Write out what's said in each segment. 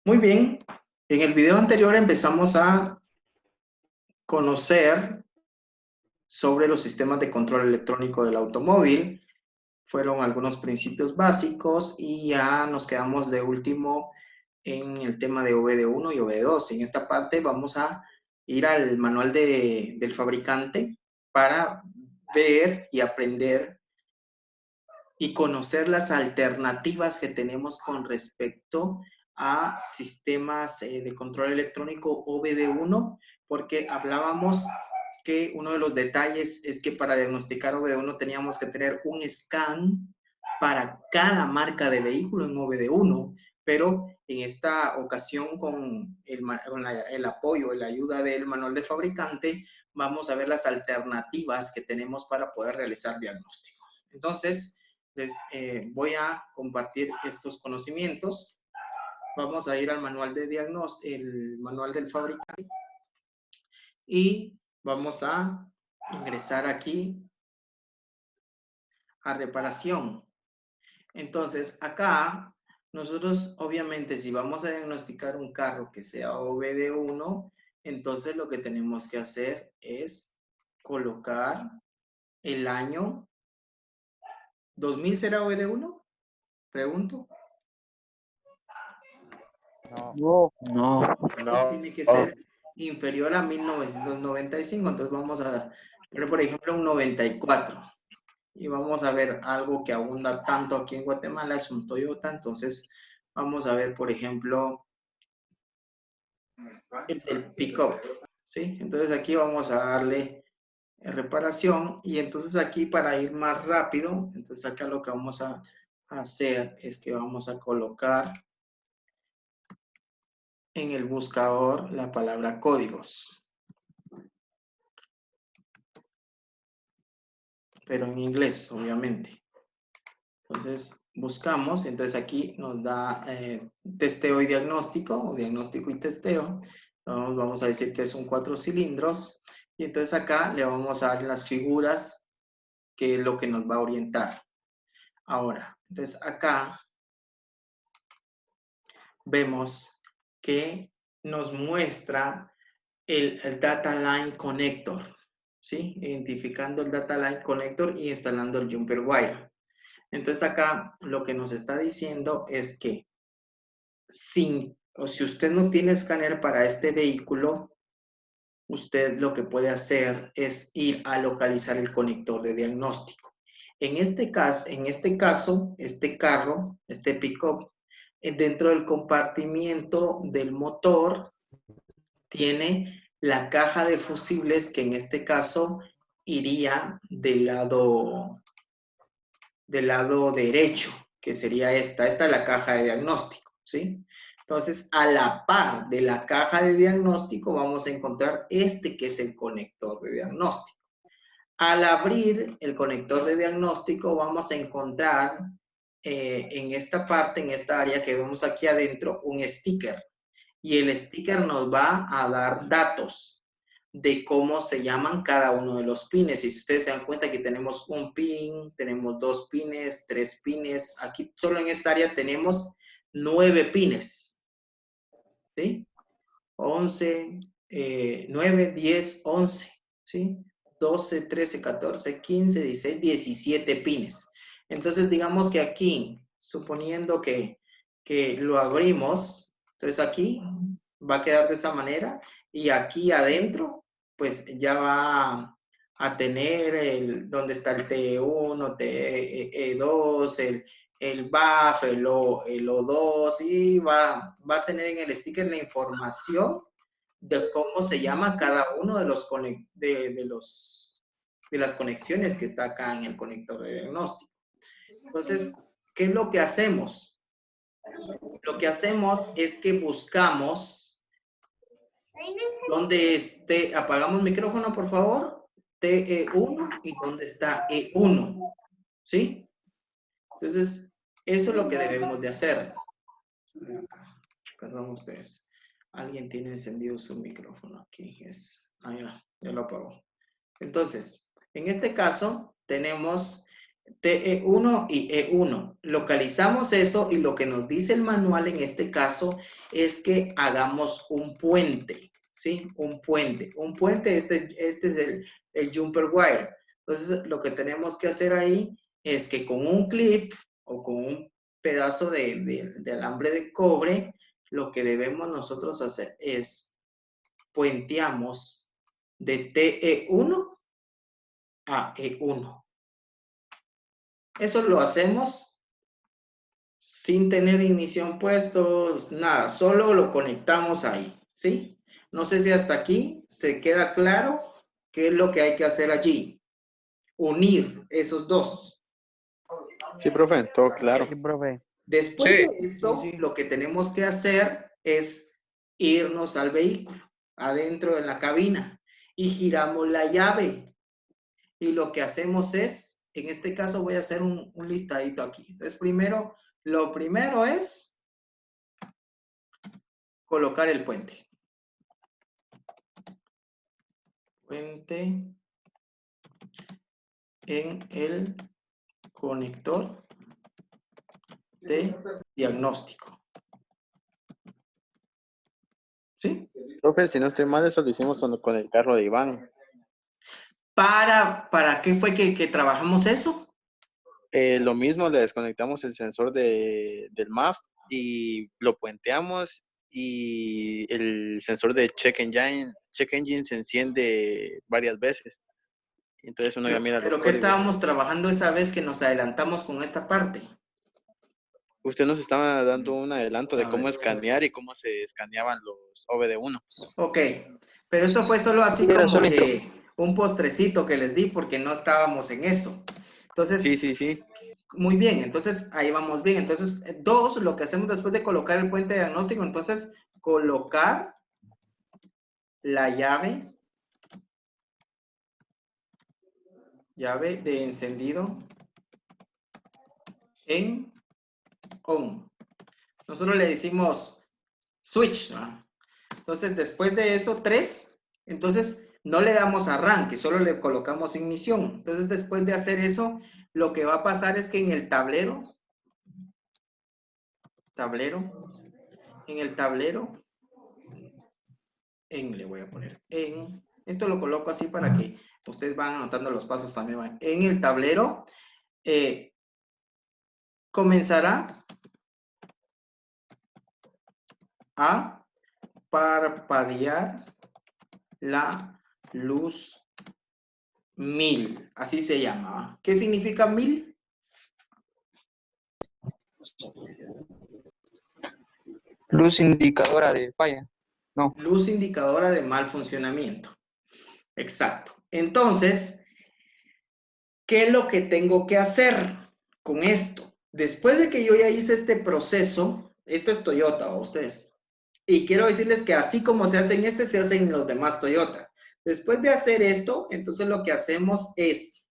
Muy bien, en el video anterior empezamos a conocer sobre los sistemas de control electrónico del automóvil. Fueron algunos principios básicos y ya nos quedamos de último en el tema de OBD1 y OBD2. En esta parte vamos a ir al manual del fabricante para ver y aprender y conocer las alternativas que tenemos con respecto a sistemas de control electrónico OBD1, porque hablábamos que uno de los detalles es que para diagnosticar OBD1 teníamos que tener un scan para cada marca de vehículo en OBD1, pero en esta ocasión con el apoyo y la ayuda del manual de fabricante, vamos a ver las alternativas que tenemos para poder realizar diagnóstico. Entonces, les voy a compartir estos conocimientos. Vamos a ir al manual de diagnóstico, el manual del fabricante, y vamos a ingresar aquí a reparación. Entonces, acá nosotros, obviamente, si vamos a diagnosticar un carro que sea OBD1, entonces lo que tenemos que hacer es colocar el año. ¿2000 será OBD1? Pregunto. No, Entonces tiene que ser inferior a 1995. Entonces vamos a ver, por ejemplo, un 94. Y vamos a ver algo que abunda tanto aquí en Guatemala, es un Toyota. Entonces vamos a ver, por ejemplo, el pick-up. ¿Sí? Entonces aquí vamos a darle reparación. Y entonces aquí, para ir más rápido, entonces acá lo que vamos a hacer es que vamos a colocar en el buscador la palabra códigos, pero en inglés, obviamente. Entonces buscamos, entonces aquí nos da testeo y diagnóstico, o diagnóstico y testeo. Entonces vamos a decir que es un 4 cilindros, y entonces acá le vamos a dar las figuras, que es lo que nos va a orientar. Ahora, entonces acá vemos que nos muestra el Data Line Connector, ¿sí? Identificando el Data Line Connector y instalando el Jumper Wire. Entonces acá lo que nos está diciendo es que si usted no tiene escáner para este vehículo, usted lo que puede hacer es ir a localizar el conector de diagnóstico. En este caso, este carro, este pick-up, dentro del compartimiento del motor tiene la caja de fusibles, que en este caso iría del lado derecho, que sería esta es la caja de diagnóstico, ¿sí? Entonces, a la par de la caja de diagnóstico vamos a encontrar este, que es el conector de diagnóstico. Al abrir el conector de diagnóstico vamos a encontrar en esta parte, en esta área que vemos aquí adentro, un sticker. Y el sticker nos va a dar datos de cómo se llaman cada uno de los pines. Y si ustedes se dan cuenta, aquí tenemos un pin, tenemos 2 pines, 3 pines. Aquí solo en esta área tenemos 9 pines. ¿Sí? 11, 9, 10, 11. ¿Sí? 12, 13, 14, 15, 16, 17 pines. Entonces, digamos que aquí, suponiendo que lo abrimos, entonces aquí va a quedar de esa manera, y aquí adentro, pues ya va a tener donde está el T1, T2, el BAF, el O2, y va a tener en el sticker la información de cómo se llama cada uno de las conexiones que está acá en el conector de diagnóstico. Entonces, ¿qué es lo que hacemos? Lo que hacemos es que buscamos donde esté, apagamos micrófono, por favor, TE1, y donde está E1, ¿sí? Entonces, eso es lo que debemos de hacer. Perdón ustedes. Alguien tiene encendido su micrófono aquí. Ya lo apagó. Entonces, en este caso, tenemos TE1 y E1. Localizamos eso y lo que nos dice el manual en este caso es que hagamos un puente, ¿sí? Un puente. Un puente, este es el jumper wire. Entonces, lo que tenemos que hacer ahí es que con un clip o con un pedazo de alambre de cobre, lo que debemos nosotros hacer es puenteamos de TE1 a E1. Eso lo hacemos sin tener ignición puestos, nada, solo lo conectamos ahí, ¿sí? No sé si hasta aquí se queda claro qué es lo que hay que hacer allí. Unir esos dos. Sí, profe, todo claro. Sí, profe. Después Sí. de esto, Sí. lo que tenemos que hacer es irnos al vehículo, adentro de la cabina, y giramos la llave. Y lo que hacemos es, en este caso voy a hacer un listadito aquí. Entonces, lo primero es colocar el puente. Puente en el conector de diagnóstico. ¿Sí? Profe, si no estoy mal, eso lo hicimos con el carro de Iván. ¿Para qué fue que trabajamos eso? Lo mismo, le desconectamos el sensor del MAF y lo puenteamos y el sensor de check engine se enciende varias veces. Entonces uno ya mira los Pero ¿qué códigos. estábamos trabajando esa vez que nos adelantamos con esta parte? Usted nos estaba dando un adelanto de A cómo ver. escanear y cómo se escaneaban los OBD1. Ok, pero eso fue solo así Era como solo que un postrecito que les di porque no estábamos en eso. Entonces, Sí. muy bien, entonces ahí vamos bien. Entonces, dos, lo que hacemos después de colocar el puente de diagnóstico, entonces colocar la llave de encendido en on. Nosotros le decimos switch, ¿no? Entonces, después de eso, 3, entonces no le damos arranque, solo le colocamos ignición. Entonces, después de hacer eso, lo que va a pasar es que en el tablero, le voy a poner esto lo coloco así para que ustedes van anotando los pasos también. En el tablero comenzará a parpadear la luz 1000, así se llama. ¿Qué significa 1000? luz indicadora de falla. No. Luz indicadora de mal funcionamiento. Exacto. Entonces, ¿qué es lo que tengo que hacer con esto? Después de que yo ya hice este proceso, esto es Toyota, ¿o ustedes? Y quiero decirles que así como se hace en este, se hace en los demás Toyota. Después de hacer esto, entonces lo que hacemos es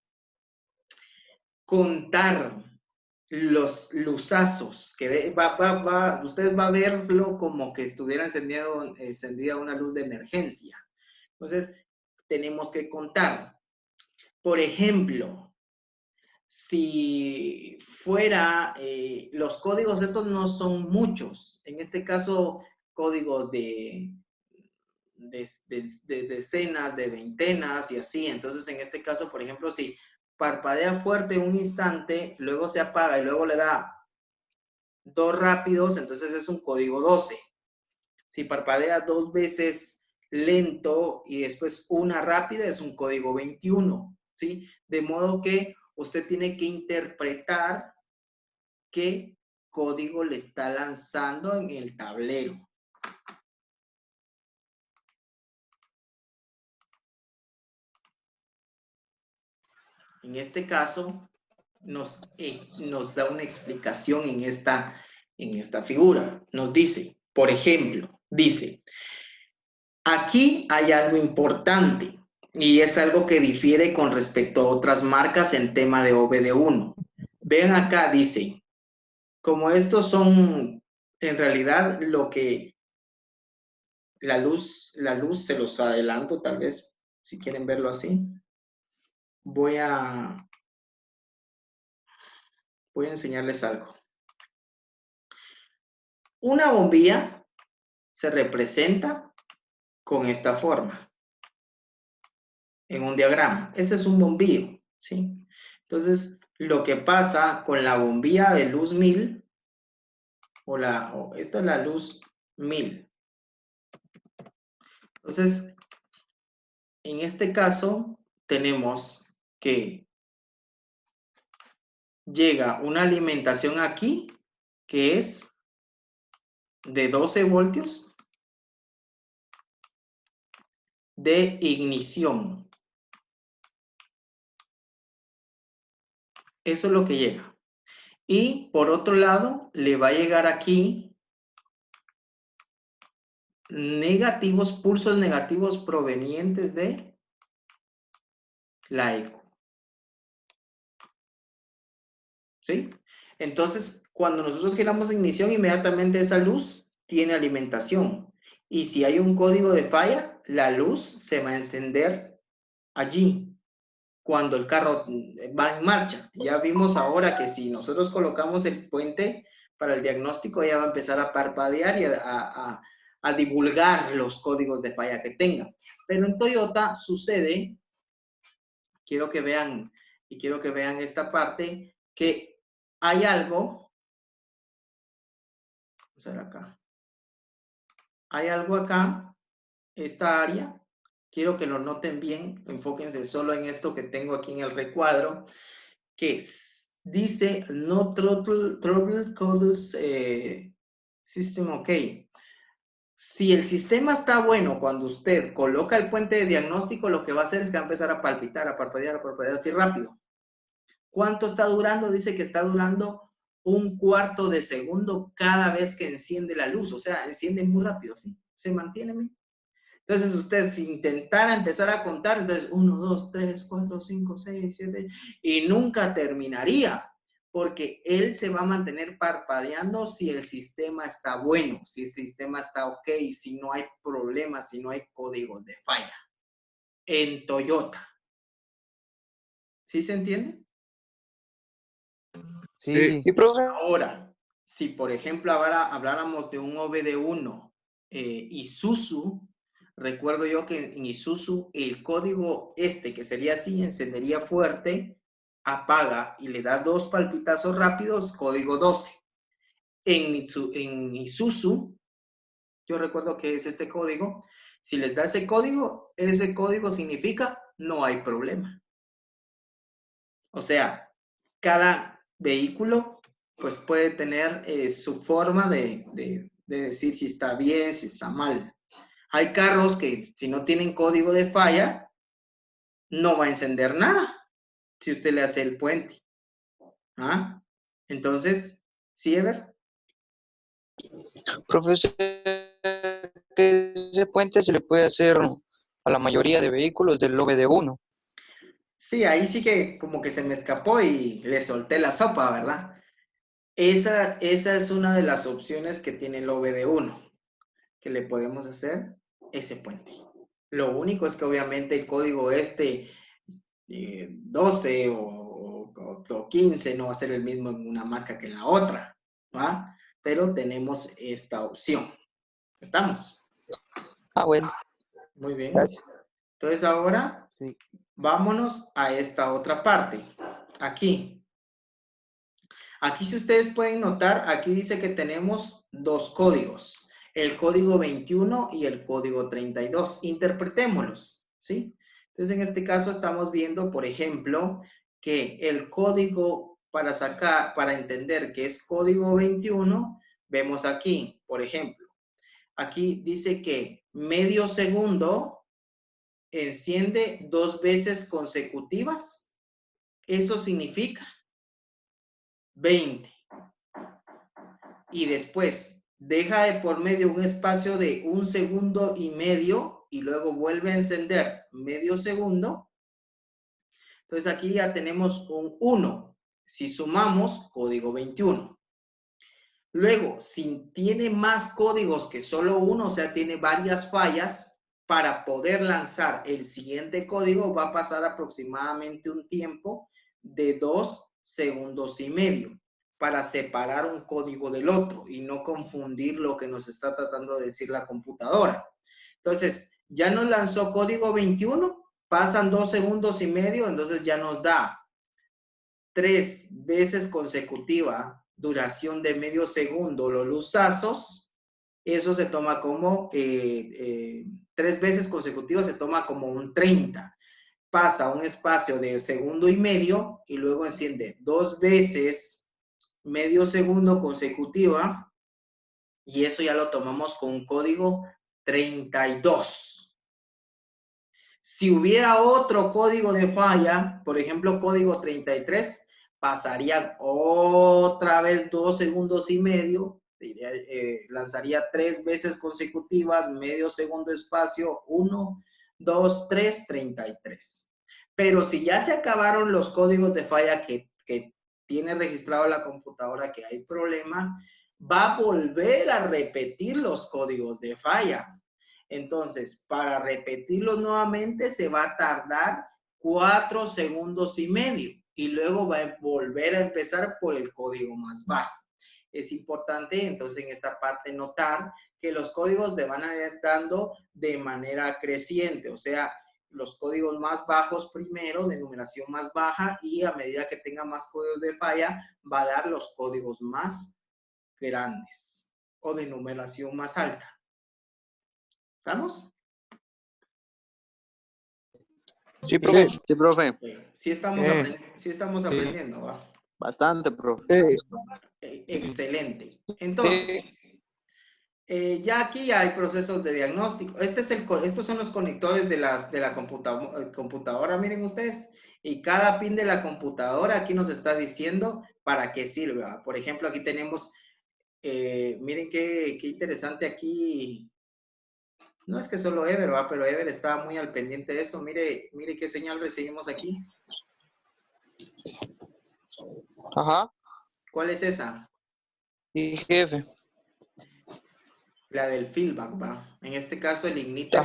contar los luzazos, que ustedes va a verlo como que estuviera encendida una luz de emergencia. Entonces, tenemos que contar. Por ejemplo, si fuera, los códigos estos no son muchos. En este caso, códigos de decenas, de veintenas y así. Entonces, en este caso, por ejemplo, si parpadea fuerte un instante, luego se apaga y luego le da 2 rápidos, entonces es un código 12. Si parpadea 2 veces lento y después una rápida, es un código 21, ¿sí? De modo que usted tiene que interpretar qué código le está lanzando en el tablero. En este caso, nos da una explicación en esta figura. Nos dice, por ejemplo, dice, aquí hay algo importante y es algo que difiere con respecto a otras marcas en tema de OBD1. Vean acá, dice, como estos son en realidad lo que la luz se los adelanto tal vez, si quieren verlo así. Voy a voy a enseñarles algo. Una bombilla se representa con esta forma, en un diagrama. Ese es un bombillo, ¿sí? Entonces, lo que pasa con la bombilla de luz 1000, esta es la luz 1000. Entonces, en este caso, tenemos que llega una alimentación aquí, que es de 12 voltios de ignición. Eso es lo que llega. Y por otro lado, le va a llegar aquí negativos, pulsos negativos provenientes de la eco. ¿Sí? Entonces, cuando nosotros giramos ignición, inmediatamente esa luz tiene alimentación. Y si hay un código de falla, la luz se va a encender allí cuando el carro va en marcha. Ya vimos ahora que si nosotros colocamos el puente para el diagnóstico, ya va a empezar a parpadear y a divulgar los códigos de falla que tenga. Pero en Toyota sucede, quiero que vean esta parte, que hay algo, vamos a ver acá, hay algo acá, esta área, quiero que lo noten bien, enfóquense solo en esto que tengo aquí en el recuadro, que dice no trouble codes system OK. Si el sistema está bueno, cuando usted coloca el puente de diagnóstico, lo que va a hacer es que va a empezar a palpitar, a parpadear así rápido. ¿Cuánto está durando? Dice que está durando 1/4 de segundo cada vez que enciende la luz. O sea, enciende muy rápido, ¿sí? Se mantiene bien. Entonces usted, si intentara empezar a contar, entonces 1, 2, 3, 4, 5, 6, 7, y nunca terminaría, porque él se va a mantener parpadeando si el sistema está bueno, si el sistema está ok, si no hay problemas, si no hay códigos de falla. En Toyota. ¿Sí se entiende? Sí, profe. Ahora, si por ejemplo ahora habláramos de un OBD1 Isuzu, recuerdo yo que en Isuzu el código que sería así, encendería fuerte, apaga y le da 2 palpitazos rápidos, código 12. En Isuzu, yo recuerdo que es este código, si les da ese código significa no hay problema. O sea, cada vehículo pues puede tener su forma de decir si está bien, si está mal. Hay carros que si no tienen código de falla, no va a encender nada si usted le hace el puente. ¿Ah? Entonces, ¿sí, Ever? Profesor, que ese puente se le puede hacer a la mayoría de vehículos del OBD1. Sí, ahí sí que como que se me escapó y le solté la sopa, ¿verdad? Esa es una de las opciones que tiene el OBD1, que le podemos hacer ese puente. Lo único es que obviamente el código 12 o 15 no va a ser el mismo en una marca que en la otra, ¿va? Pero tenemos esta opción. ¿Estamos? Ah, bueno. Muy bien. Gracias. Entonces ahora Sí. vámonos a esta otra parte. Aquí. Aquí si ustedes pueden notar, aquí dice que tenemos 2 códigos. El código 21 y el código 32. Interpretémoslos, ¿sí? Entonces, en este caso estamos viendo, por ejemplo, que el código para entender que es código 21, vemos aquí, por ejemplo, aquí dice que medio segundo enciende 2 veces consecutivas. Eso significa 20. Y después deja de por medio un espacio de 1,5 segundos y luego vuelve a encender medio segundo. Entonces aquí ya tenemos un 1. Si sumamos, código 21. Luego, si tiene más códigos que solo uno, o sea, tiene varias fallas, para poder lanzar el siguiente código va a pasar aproximadamente un tiempo de 2,5 segundos. para separar un código del otro y no confundir lo que nos está tratando de decir la computadora. Entonces, ya nos lanzó código 21, pasan 2 segundos y medio, entonces ya nos da 3 veces consecutiva duración de medio segundo los luzazos. Eso se toma como 3 veces consecutivas, se toma como un 30. Pasa un espacio de segundo y medio y luego enciende 2 veces medio segundo consecutiva y eso ya lo tomamos con un código 32. Si hubiera otro código de falla, por ejemplo, código 33, pasaría otra vez 2 segundos y medio, lanzaría 3 veces consecutivas, medio segundo espacio, 1, 2, 3, 33. Pero si ya se acabaron los códigos de falla que tiene registrado la computadora que hay problema, va a volver a repetir los códigos de falla. Entonces, para repetirlos nuevamente se va a tardar 4 segundos y medio y luego va a volver a empezar por el código más bajo. Es importante entonces en esta parte notar que los códigos se van a ir dando de manera creciente, o sea, los códigos más bajos primero, de numeración más baja, y a medida que tenga más códigos de falla, va a dar los códigos más grandes o de numeración más alta. ¿Estamos? Sí, profe. Sí, profe. Sí estamos aprendiendo, ¿va? Bastante, profe. Excelente. Entonces, ya aquí hay procesos de diagnóstico. Estos son los conectores de la computadora, miren ustedes. Y cada pin de la computadora aquí nos está diciendo para qué sirve, ¿va? Por ejemplo, aquí tenemos, miren qué interesante aquí. No es que solo Ever, ¿va? Pero Ever estaba muy al pendiente de eso. Mire qué señal recibimos aquí. Ajá. ¿Cuál es esa? Y jefe. La del feedback, ¿va? En este caso el igniter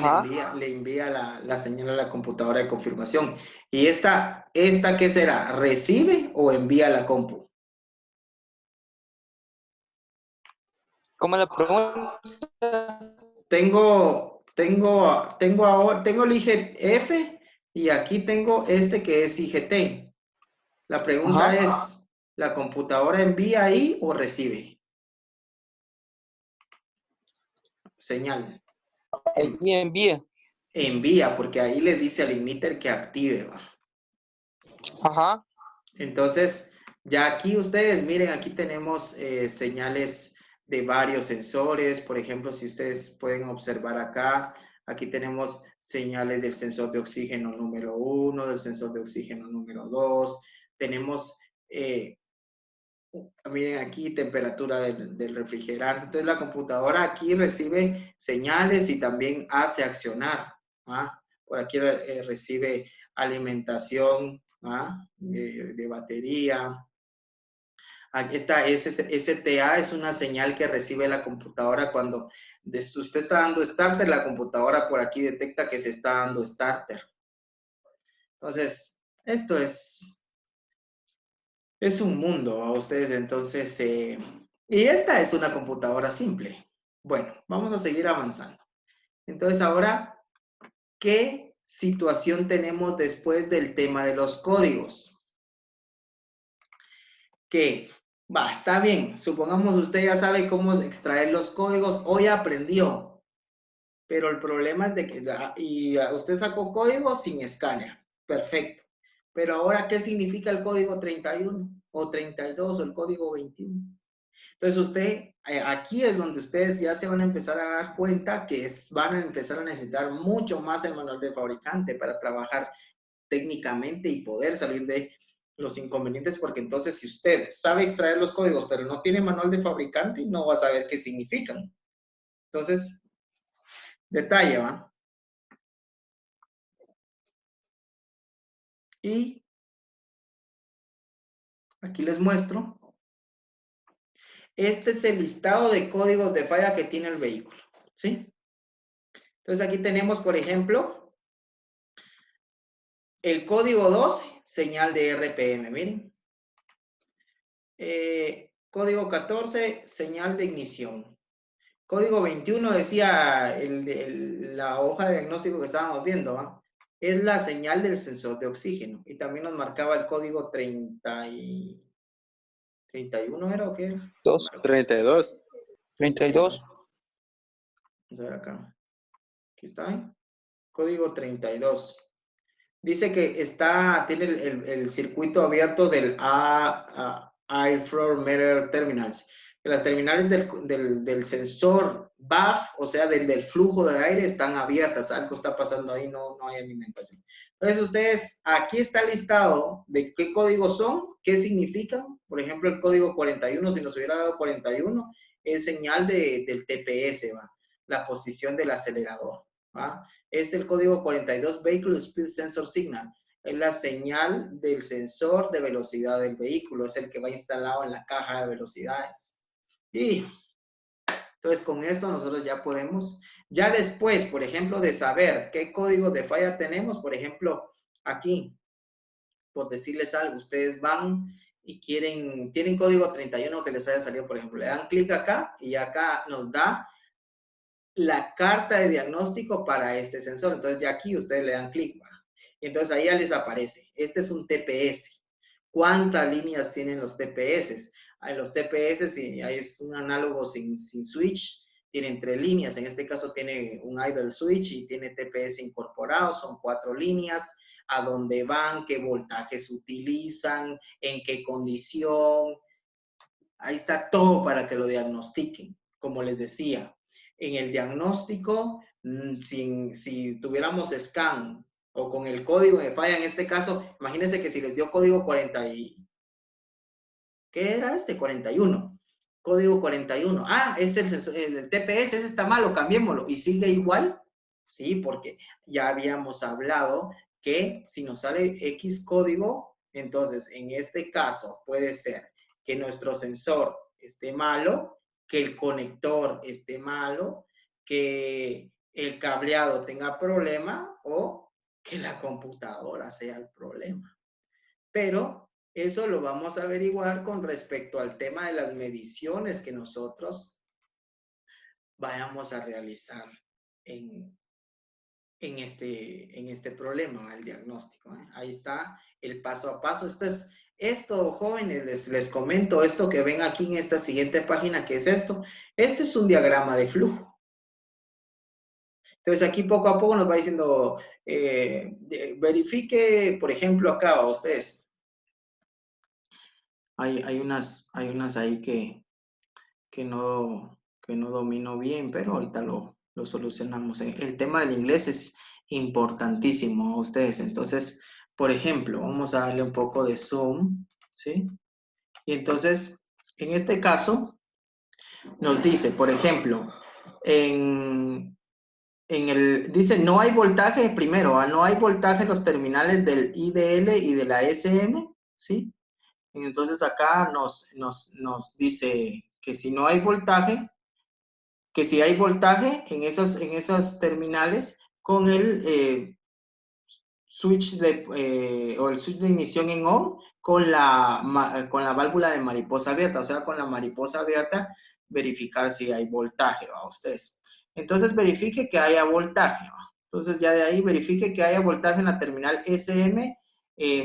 le envía la señal a la computadora de confirmación. ¿Y esta qué será? ¿Recibe o envía la compu? ¿Cómo la pregunta? Tengo el IGF y aquí tengo este que es IGT. La pregunta es, ¿la computadora envía ahí o recibe señal? Envía. Envía, porque ahí le dice al igniter que active, ¿va? Ajá. Entonces, ya aquí ustedes, miren, aquí tenemos señales de varios sensores. Por ejemplo, si ustedes pueden observar acá, aquí tenemos señales del sensor de oxígeno número 1, del sensor de oxígeno número 2. Tenemos, miren aquí, temperatura del refrigerante. Entonces, la computadora aquí recibe señales y también hace accionar. ¿Ah? Por aquí recibe alimentación, ¿ah? de batería. Aquí está, STA es una señal que recibe la computadora cuando usted está dando starter, la computadora por aquí detecta que se está dando starter. Entonces, esto es un mundo a ustedes, entonces, y esta es una computadora simple. Bueno, vamos a seguir avanzando. Entonces, ahora, ¿qué situación tenemos después del tema de los códigos? Que está bien, supongamos usted ya sabe cómo extraer los códigos, hoy aprendió, pero el problema es de que usted sacó código sin escáner, perfecto, pero ahora, ¿qué significa el código 31 o 32 o el código 21? Entonces usted, aquí es donde ustedes ya se van a empezar a dar cuenta que van a empezar a necesitar mucho más el manual de fabricante para trabajar técnicamente y poder salir de los inconvenientes, porque entonces si usted sabe extraer los códigos pero no tiene manual de fabricante, no va a saber qué significan. Entonces, detalle, ¿va? Y aquí les muestro. Este es el listado de códigos de falla que tiene el vehículo, ¿sí? Entonces aquí tenemos, por ejemplo, el código 12, señal de RPM, miren. Código 14, señal de ignición. Código 21 decía la hoja de diagnóstico que estábamos viendo, ¿va? Es la señal del sensor de oxígeno. Y también nos marcaba el código 31, ¿era o qué era? 32. 32. Vamos a ver acá. Aquí está, ¿eh? Código 32. Dice que tiene el circuito abierto del Airflow Meter Terminals. Las terminales del sensor BAF, o sea, del flujo de aire, están abiertas. Algo está pasando ahí, no hay alimentación. Entonces, ustedes, aquí está listado de qué códigos son, qué significan. Por ejemplo, el código 41, si nos hubiera dado 41, es señal del TPS, ¿va? La posición del acelerador, ¿va? Es el código 42, Vehicle Speed Sensor Signal. Es la señal del sensor de velocidad del vehículo. Es el que va instalado en la caja de velocidades. Y entonces con esto nosotros ya podemos, ya después, por ejemplo, de saber qué código de falla tenemos, por ejemplo, aquí, por decirles algo, ustedes van y tienen código 31 que les haya salido, por ejemplo, le dan clic acá y acá nos da la carta de diagnóstico para este sensor. Entonces ya aquí ustedes le dan clic, ¿va? Y entonces ahí ya les aparece. Este es un TPS. ¿Cuántas líneas tienen los TPS? Los TPS es un análogo sin switch. Tienen 3 líneas. En este caso tiene un idle switch y tiene TPS incorporado. Son 4 líneas. A dónde van, qué voltajes utilizan, en qué condición. Ahí está todo para que lo diagnostiquen. Como les decía, en el diagnóstico, si tuviéramos scan o con el código de falla, en este caso, imagínense que si les dio código 40 y... ¿Qué era este? 41. Código 41. Ah, es el TPS, ese está malo, cambiémoslo. ¿Y sigue igual? Sí, porque ya habíamos hablado que si nos sale X código, entonces en este caso puede ser que nuestro sensor esté malo, que el conector esté malo, que el cableado tenga problema o que la computadora sea el problema. Pero eso lo vamos a averiguar con respecto al tema de las mediciones que nosotros vayamos a realizar en este problema, el diagnóstico, ¿eh? Ahí está el paso a paso. Esto, jóvenes, les comento esto que ven aquí en esta siguiente página, que es esto. Este es un diagrama de flujo. Entonces aquí poco a poco nos va diciendo, verifique, por ejemplo, acá a ustedes. Hay unas ahí que no domino bien, pero ahorita lo solucionamos. El tema del inglés es importantísimo a ustedes. Entonces, por ejemplo, vamos a darle un poco de zoom, ¿sí? Y entonces, en este caso, nos dice, por ejemplo, dice, no hay voltaje, primero, no hay voltaje en los terminales del IDL y de la SM, ¿sí? Entonces acá nos dice que si no hay voltaje, que si hay voltaje en esas terminales con el switch o el switch de ignición en on con la válvula de mariposa abierta, o sea, con la mariposa abierta, verificar si hay voltaje, ¿va? Ustedes. Entonces verifique que haya voltaje, ¿va? Entonces ya de ahí verifique que haya voltaje en la terminal SM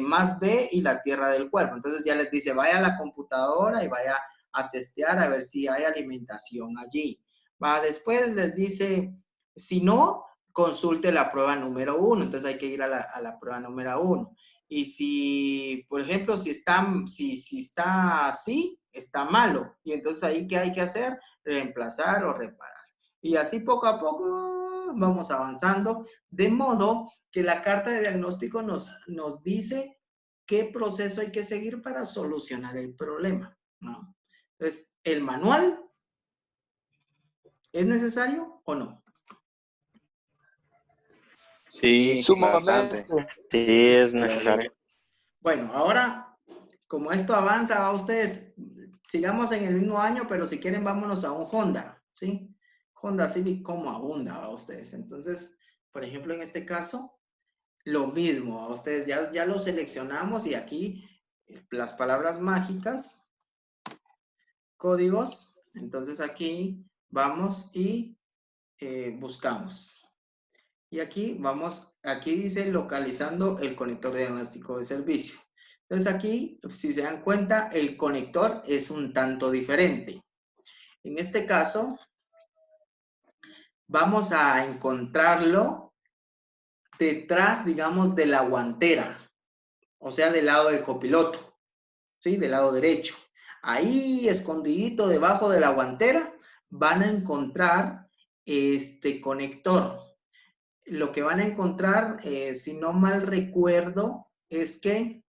más B y la tierra del cuerpo. Entonces ya les dice, vaya a la computadora y vaya a testear a ver si hay alimentación allí. Va, después les dice, si no, consulte la prueba número 1. Entonces hay que ir a la prueba número 1. Y si, por ejemplo, si está así, está malo. Y entonces ahí, ¿qué hay que hacer? Reemplazar o reparar. Y así poco a poco vamos avanzando, de modo que la carta de diagnóstico nos dice qué proceso hay que seguir para solucionar el problema, ¿no? Entonces, el manual, ¿es necesario o no? Sí, Sumamente. bastante. Sí, es necesario. Bueno, ahora, como esto avanza, a ustedes, sigamos en el mismo año, pero si quieren, vámonos a un Honda, ¿sí? Honda Civic, como abunda a ustedes. Entonces, por ejemplo, en este caso, lo mismo, a ustedes ya lo seleccionamos y aquí las palabras mágicas códigos. Entonces aquí vamos y buscamos. Y aquí vamos, aquí dice localizando el conector de diagnóstico de servicio. Entonces aquí, si se dan cuenta, el conector es un tanto diferente. En este caso, vamos a encontrarlo detrás, digamos, de la guantera, o sea, del lado del copiloto, ¿sí? Del lado derecho. Ahí, escondidito debajo de la guantera, van a encontrar este conector. Lo que van a encontrar, si no mal recuerdo, es que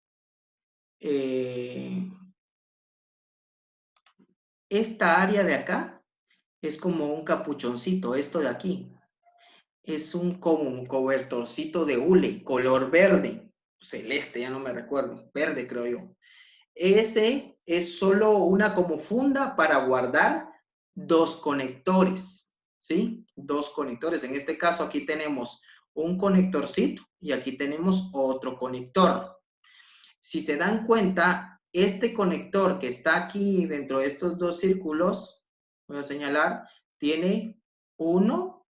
esta área de acá es como un capuchoncito, esto de aquí. Es como un cobertorcito de hule, color verde, celeste, ya no me recuerdo, verde creo yo. Ese es solo una como funda para guardar dos conectores, ¿sí? Dos conectores. En este caso aquí tenemos un conectorcito y aquí tenemos otro conector. Si se dan cuenta, este conector que está aquí dentro de estos dos círculos, voy a señalar, tiene 1,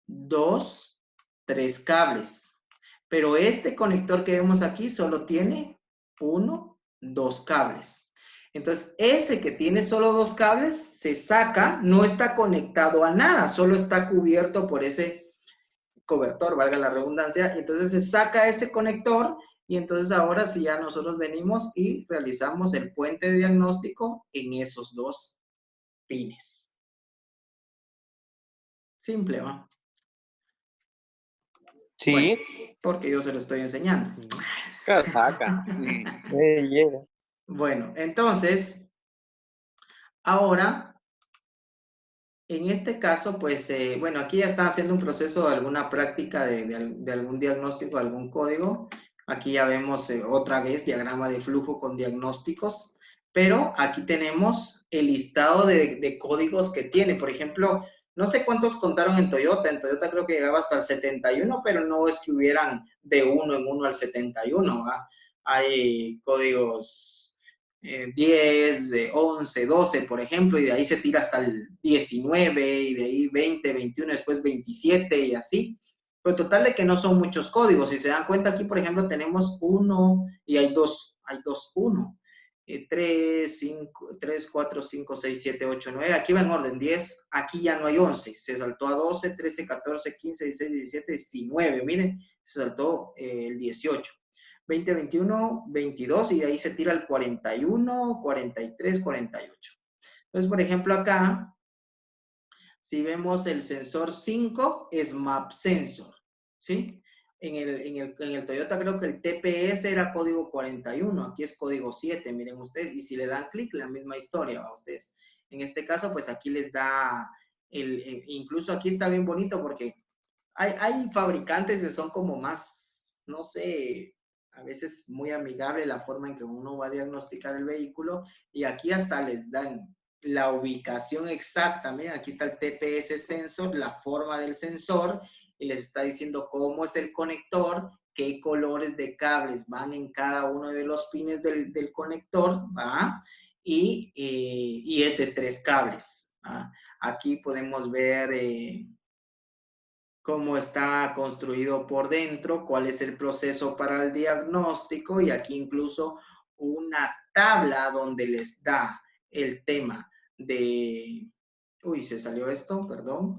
2, 3 cables. Pero este conector que vemos aquí solo tiene 1, 2 cables. Entonces, ese que tiene solo 2 cables se saca, no está conectado a nada, solo está cubierto por ese cobertor, valga la redundancia. Y entonces se saca ese conector y entonces ahora sí ya nosotros venimos y realizamos el puente de diagnóstico en esos dos pines. Simple, ¿va? Sí. Bueno, porque yo se lo estoy enseñando. Casaca. Yeah. Bueno, entonces, ahora, en este caso, pues, bueno, aquí ya está haciendo un proceso, alguna práctica de algún diagnóstico, algún código. Aquí ya vemos otra vez diagrama de flujo con diagnósticos, pero aquí tenemos el listado de códigos que tiene. Por ejemplo, no sé cuántos contaron en Toyota creo que llegaba hasta el 71, pero no es que hubieran de uno en uno al 71, ¿va? Hay códigos 10, 11, 12, por ejemplo, y de ahí se tira hasta el 19, y de ahí 20, 21, después 27 y así. Pero total de que no son muchos códigos. Si se dan cuenta aquí, por ejemplo, tenemos uno y hay dos 1. 3, 5, 3, 4, 5, 6, 7, 8, 9. Aquí va en orden 10. Aquí ya no hay 11. Se saltó a 12, 13, 14, 15, 16, 17, 19. Miren, se saltó el 18. 20, 21, 22 y de ahí se tira el 41, 43, 48. Entonces, por ejemplo, acá, si vemos el sensor 5, es Map Sensor, ¿sí? En el Toyota creo que el TPS era código 41, aquí es código 7, miren ustedes, y si le dan clic, la misma historia va a ustedes. En este caso, pues aquí les da, incluso aquí está bien bonito porque hay fabricantes que son como más, no sé, a veces muy amigable la forma en que uno va a diagnosticar el vehículo y aquí hasta les dan la ubicación exacta. Miren, aquí está el TPS sensor, la forma del sensor y les está diciendo cómo es el conector, qué colores de cables van en cada uno de los pines del conector, ¿va? Y es de 3 cables. ¿Va? Aquí podemos ver cómo está construido por dentro, cuál es el proceso para el diagnóstico y aquí incluso una tabla donde les da el tema de, uy, se salió esto, perdón,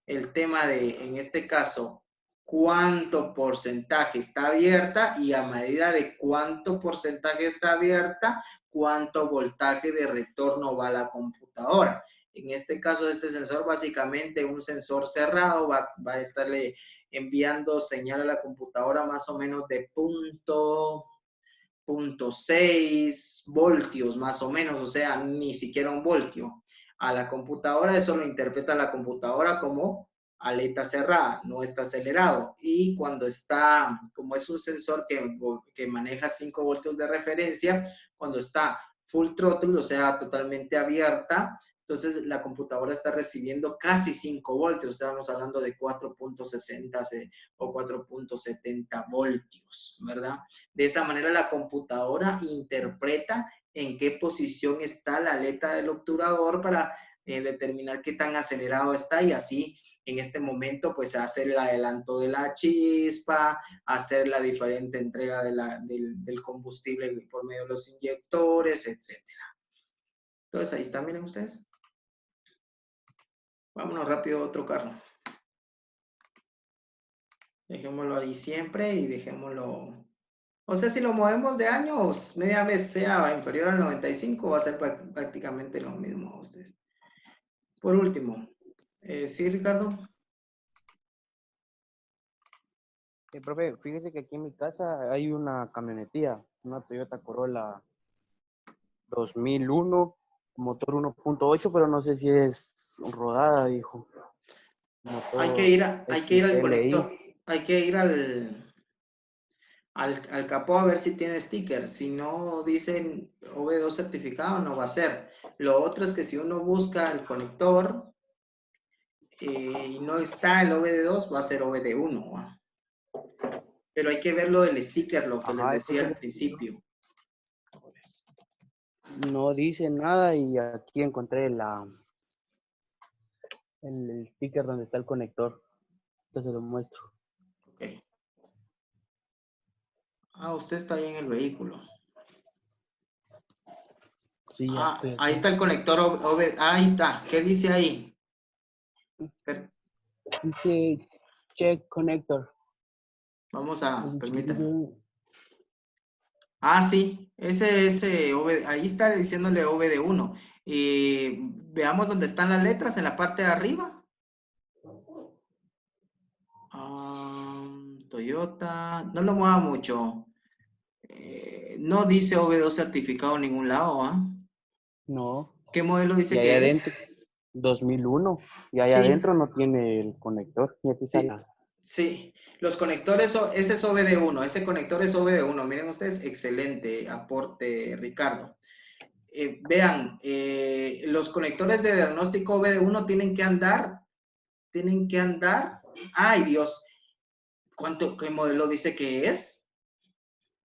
el tema de, en este caso, cuánto porcentaje está abierta y a medida de cuánto porcentaje está abierta, cuánto voltaje de retorno va a la computadora. En este caso, este sensor, básicamente un sensor cerrado, va a estarle enviando señal a la computadora más o menos de 0.6 voltios, más o menos, o sea, ni siquiera un voltio. A la computadora, eso lo interpreta la computadora como aleta cerrada, no está acelerado. Y cuando está, como es un sensor que maneja 5 voltios de referencia, cuando está full throttle, o sea, totalmente abierta, entonces la computadora está recibiendo casi 5 voltios, estábamos hablando de 4.60 o 4.70 voltios, ¿verdad? De esa manera la computadora interpreta en qué posición está la aleta del obturador para determinar qué tan acelerado está y así en este momento pues hacer el adelanto de la chispa, hacer la diferente entrega del combustible por medio de los inyectores, etc. Entonces ahí está, miren ustedes. Vámonos rápido a otro carro. Dejémoslo ahí siempre y dejémoslo... O sea, si lo movemos de años, media vez sea inferior al 95, va a ser prácticamente lo mismo a ustedes. Por último, ¿sí, Ricardo? Profe, fíjese que aquí en mi casa hay una camionetilla, una Toyota Corolla 2001, motor 1.8, pero no sé si es rodada, dijo. Motor Hay que ir al XLI. conector, hay que ir al capó a ver si tiene sticker. Si no dicen OV2 certificado, no va a ser. Lo otro es que si uno busca el conector y no está el OBD2, va a ser OBD1. ¿va? Pero hay que ver lo del sticker, lo que les decía al principio. No dice nada y aquí encontré el sticker donde está el conector. Entonces se lo muestro. Ok. Ah, usted está ahí en el vehículo. Sí, ya Ah, estoy aquí. ahí está el conector OBD. Ahí está. ¿Qué dice ahí? Dice check connector. Vamos a, permítanme. Ah, sí, ese OBD, ahí está diciéndole OBD1. Y veamos dónde están las letras en la parte de arriba. Toyota, no lo mueva mucho. No dice OB2 certificado en ningún lado, ¿ah? No. ¿Qué modelo dice Y ahí que adentro, es? 2001. Y ahí Sí. adentro no tiene el conector. Y aquí está Sí, sí. Los conectores, ese es OBD1, ese conector es OBD1. Miren ustedes, excelente aporte, Ricardo. Vean, los conectores de diagnóstico OBD1 tienen que andar, ay Dios, ¿qué modelo dice que es?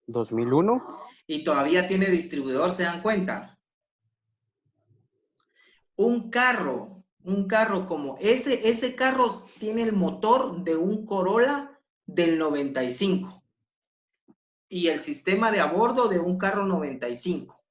2001. Y todavía tiene distribuidor, ¿se dan cuenta? Un carro como ese carro tiene el motor de un Corolla del 95 y el sistema de a bordo de un carro 95.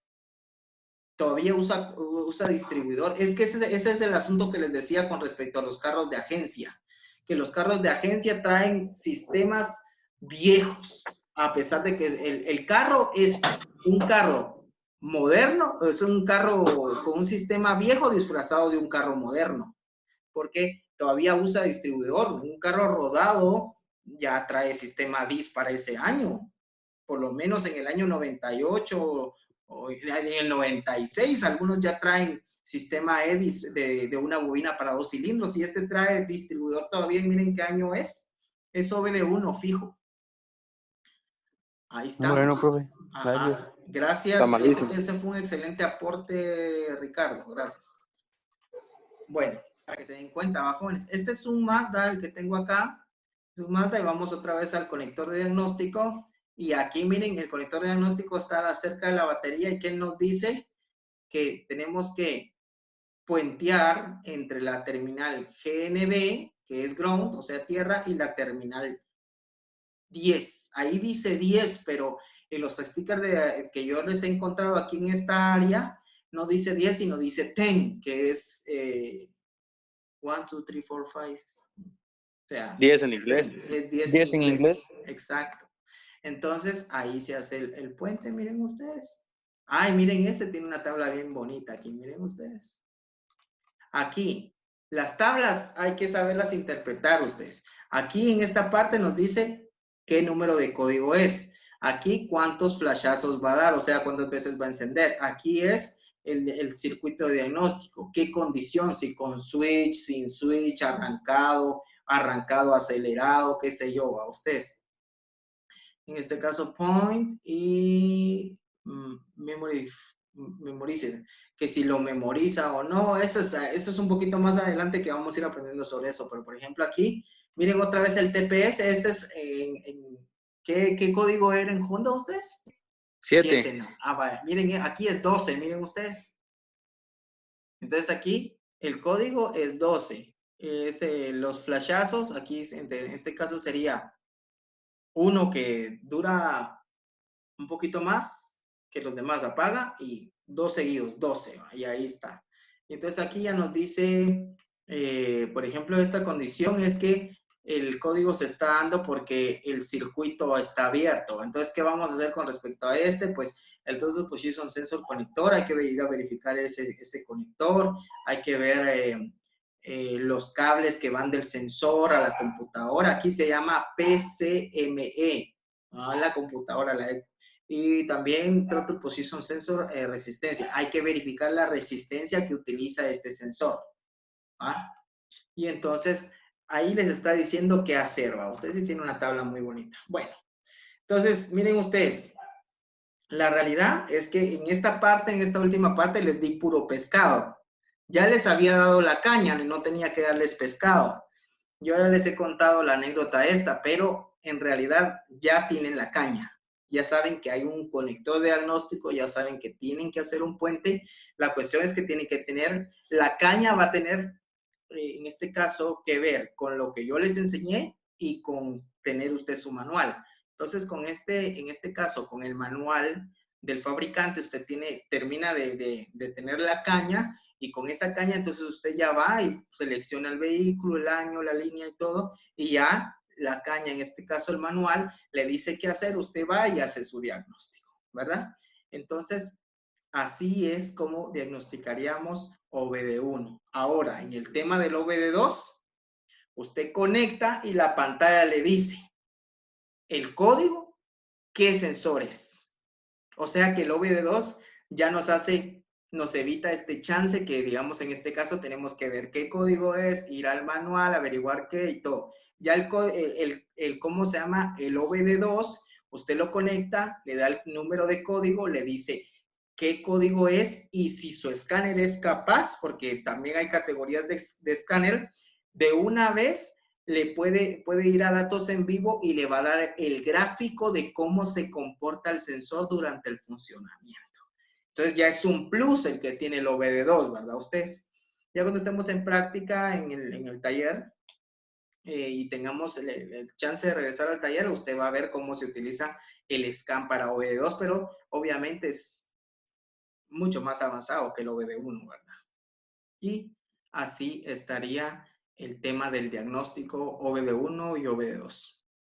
Todavía usa distribuidor. Es que ese es el asunto que les decía con respecto a los carros de agencia, que los carros de agencia traen sistemas viejos, a pesar de que el carro es un carro moderno, es un carro con un sistema viejo disfrazado de un carro moderno, porque todavía usa distribuidor. Un carro rodado ya trae sistema DIS para ese año, por lo menos en el año 98 o en el 96, algunos ya traen sistema EDIS de una bobina para 2 cilindros y este trae distribuidor todavía. Miren qué año es OBD1 fijo. Ahí está. Bueno, profe. Ajá. Gracias. Está malísimo. Ese fue un excelente aporte, Ricardo. Gracias. Bueno, para que se den cuenta, jóvenes. Este es un Mazda, el que tengo acá. Es un Mazda y vamos otra vez al conector de diagnóstico. Y aquí, miren, el conector de diagnóstico está cerca de la batería y que él nos dice que tenemos que puentear entre la terminal GND, que es ground, o sea, tierra, y la terminal 10. Ahí dice 10, pero en los stickers que yo les he encontrado aquí en esta área, no dice 10, sino dice 10, que es 1, 2, 3, 4, 5. O sea, 10 en inglés. 10 en inglés. Exacto. Entonces, ahí se hace el puente, miren ustedes. Ay, miren, este tiene una tabla bien bonita aquí, miren ustedes. Aquí, las tablas hay que saberlas interpretar ustedes. Aquí en esta parte nos dice qué número de código es. Aquí cuántos flashazos va a dar, o sea, cuántas veces va a encender. Aquí es el circuito de diagnóstico. ¿Qué condición? Si con switch, sin switch, arrancado, acelerado, qué sé yo, a ustedes. En este caso, point y memorizer, que si lo memoriza o no, eso es un poquito más adelante que vamos a ir aprendiendo sobre eso, pero por ejemplo aquí, miren otra vez el TPS, este es, ¿qué código era en Honda ustedes? 7. no. Ah, vaya. Miren, aquí es 12, miren ustedes. Entonces aquí el código es 12. Es, los flashazos, aquí en este caso sería uno que dura un poquito más que los demás, apaga, y 2 seguidos, 12, y ahí está. Y entonces aquí ya nos dice, por ejemplo, esta condición es que el código se está dando porque el circuito está abierto. Entonces, ¿qué vamos a hacer con respecto a este? Pues el Total Position Sensor Conector, hay que ir a verificar ese conector, hay que ver los cables que van del sensor a la computadora. Aquí se llama PCME, ¿no? La computadora, y también Throttle Position Sensor resistencia. Hay que verificar la resistencia que utiliza este sensor. ¿Ah? Y entonces, ahí les está diciendo qué hacer. ¿Va? Ustedes sí tienen una tabla muy bonita. Bueno, entonces, miren ustedes. La realidad es que en esta parte, en esta última parte, les di puro pescado. Ya les había dado la caña, no tenía que darles pescado. Yo ya les he contado la anécdota esta, pero en realidad ya tienen la caña. Ya saben que hay un conector de diagnóstico, ya saben que tienen que hacer un puente. La cuestión es que tienen que tener, la caña va a tener, en este caso, que ver con lo que yo les enseñé y con tener usted su manual. Entonces, en este caso, con el manual del fabricante, usted termina de tener la caña, y con esa caña entonces usted ya va y selecciona el vehículo, el año, la línea y todo, y ya la caña, en este caso el manual, le dice qué hacer, usted va y hace su diagnóstico, ¿verdad? Entonces, así es como diagnosticaríamos OBD1. Ahora, en el tema del OBD2, usted conecta y la pantalla le dice el código, qué sensores. O sea que el OBD2 ya nos evita este chance que, digamos, en este caso tenemos que ver qué código es, ir al manual, averiguar qué y todo. Ya ¿cómo se llama? El OBD2, usted lo conecta, le da el número de código, le dice qué código es, y si su escáner es capaz, porque también hay categorías de escáner, de una vez le puede ir a datos en vivo y le va a dar el gráfico de cómo se comporta el sensor durante el funcionamiento. Entonces ya es un plus el que tiene el OBD2, ¿verdad ustedes? Ya cuando estemos en práctica en el taller y tengamos el chance de regresar al taller, usted va a ver cómo se utiliza el scan para OBD2, pero obviamente es mucho más avanzado que el OBD1, ¿verdad? Y así estaría el tema del diagnóstico OBD1 y OBD2.